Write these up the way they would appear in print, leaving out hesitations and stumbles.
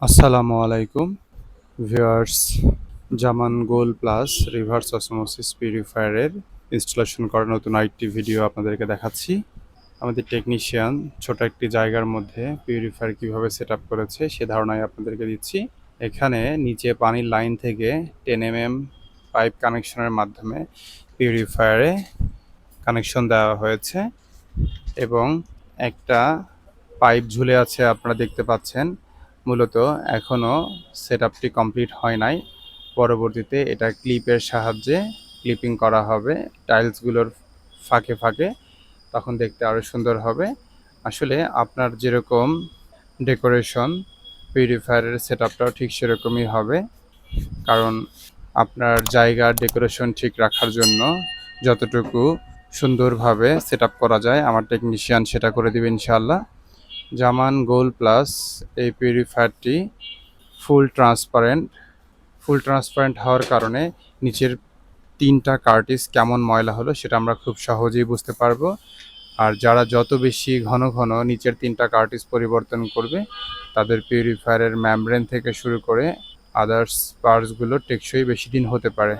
আসসালামু আলাইকুম viewers. Zaman gold plus reverse osmosis পিউরিফায়ারের ইনস্টলেশন করা নতুন আরেকটি ভিডিও আপনাদেরকে দেখাচ্ছি। আমাদের টেকনিশিয়ান ছোট একটি জায়গার মধ্যে পিউরিফায়ার কিভাবে সেট আপ করেছে সে ধারণাই আপনাদেরকে দিচ্ছি। এখানে নিচে পানির লাইন থেকে 10 mm পাইপ কানেকশনের মাধ্যমে পিউরিফায়ারে কানেকশন দেওয়া হয়েছে এবং একটা পাইপ ঝুলে আছে আপনারা দেখতে পাচ্ছেন। মূলত এখনও সেটআপটি কমপ্লিট হয় নাই। পরবর্তীতে এটা ক্লিপের সাহায্যে ক্লিপিং করা হবে টাইলসগুলোর ফাঁকে ফাঁকে, তখন দেখতে আরও সুন্দর হবে। আসলে আপনার যেরকম ডেকোরেশন পিউরিফায়ারের সেটআপটাও ঠিক সেরকমই হবে, কারণ আপনার জায়গার ডেকোরেশন ঠিক রাখার জন্য যতটুকু সুন্দরভাবে সেটআপ করা যায় আমার টেকনিশিয়ান সেটা করে দেবে ইনশাআল্লাহ। জামান গোল্ড প্লাস এই পিউরিফায়ারটি ফুল ট্রান্সপারেন্ট হওয়ার কারণে নিচের 3টা কার্টিস কেমন ময়লা হলো সেটা আমরা খুব সহজেই বুঝতে পারবো। আর যারা যত বেশি ঘন ঘন নিচের 3টা কার্টিস পরিবর্তন করবে তাদের পিউরিফায়ারের মেমব্রেন থেকে শুরু করে আদার্স পার্টসগুলো টেকসই বেশি দিন হতে পারে।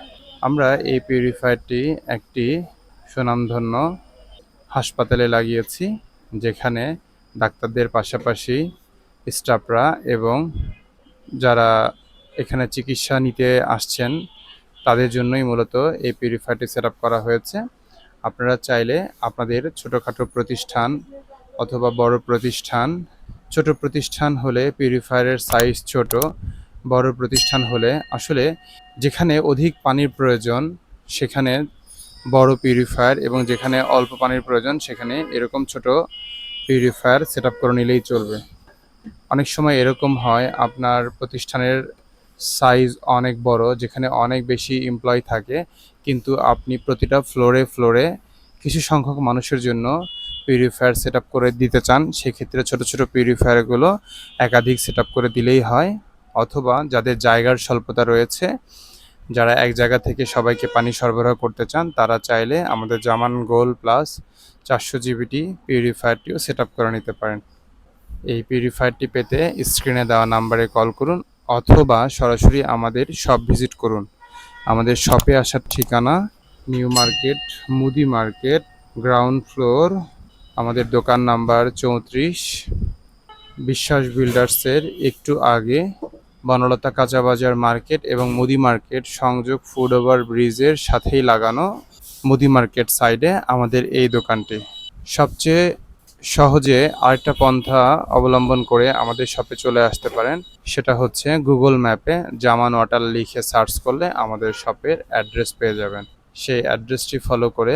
আমরা এই পিউরিফায়ারটি একটি সুনামধন্য হাসপাতালে লাগিয়েছি, যেখানে ডাক্তারদের পাশাপাশি স্টাফরা এবং যারা এখানে চিকিৎসা নিতে আসছেন তাদের জন্যই মূলত এই পিউরিফায়ারটি সেট আপ করা হয়েছে। আপনারা চাইলে আপনাদের ছোটোখাটো প্রতিষ্ঠান অথবা বড় প্রতিষ্ঠান, ছোট প্রতিষ্ঠান হলে পিউরিফায়ারের সাইজ ছোট, বড় প্রতিষ্ঠান হলে আসলে যেখানে অধিক পানির প্রয়োজন সেখানে বড় পিউরিফায়ার এবং যেখানে অল্প পানির প্রয়োজন সেখানে এরকম ছোট পিউরিফায়ার সেট আপ করে নিলেই চলবে। অনেক সময় এরকম হয় আপনার প্রতিষ্ঠানের সাইজ অনেক বড়, যেখানে অনেক বেশি এমপ্লয়ি থাকে, কিন্তু আপনি প্রতিটা ফ্লোরে ফ্লোরে কিছু সংখ্যক মানুষের জন্য পিউরিফায়ার সেট আপ করে দিতে চান। সেক্ষেত্রে ছোট ছোট পিউরিফায়ারগুলো একাধিক সেট আপ করে দিলেই হয়। অথবা যাদের জায়গার স্বল্পতা রয়েছে, যারা এক জায়গা থেকে সবাইকে পানি সরবরাহ করতে চান, তারা চাইলে আমাদের জামান গোল্ড প্লাস 400 জিবিটি পিউরিফায়ারটিও সেট আপ করে নিতে পারেন। এই পিউরিফায়ারটি পেতে স্ক্রিনে দেওয়া নাম্বারে কল করুন অথবা সরাসরি আমাদের শপ ভিজিট করুন। আমাদের শপে আসার ঠিকানা নিউ মার্কেট, মুদি মার্কেট, গ্রাউন্ড ফ্লোর। আমাদের দোকান নাম্বার 34, বিশ্বাস বিল্ডার্সের একটু আগে, বনলতা কাঁচা বাজার মার্কেট এবং মুদি মার্কেট সংযোগ ফুড ওভার ব্রিজের সাথেই লাগানো মুদি মার্কেট সাইডে আমাদের এই দোকানটি। সবচেয়ে সহজে আরেকটা পন্থা অবলম্বন করে আমাদের শপে চলে আসতে পারেন, সেটা হচ্ছে গুগল ম্যাপে জামান ওয়াটার লিখে সার্চ করলে আমাদের শপের অ্যাড্রেস পেয়ে যাবেন। সেই অ্যাড্রেসটি ফলো করে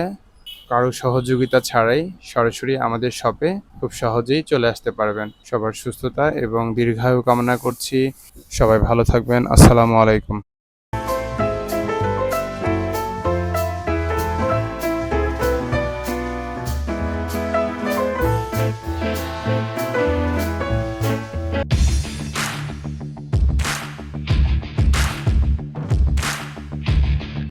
কারো সহযোগিতা ছাড়াই সরাসরি আমাদের শপে খুব সহজেই চলে আসতে পারবেন। সবার সুস্থতা এবং দীর্ঘায়ু কামনা করছি। সবাই ভালো থাকবেন। আসসালামু আলাইকুম।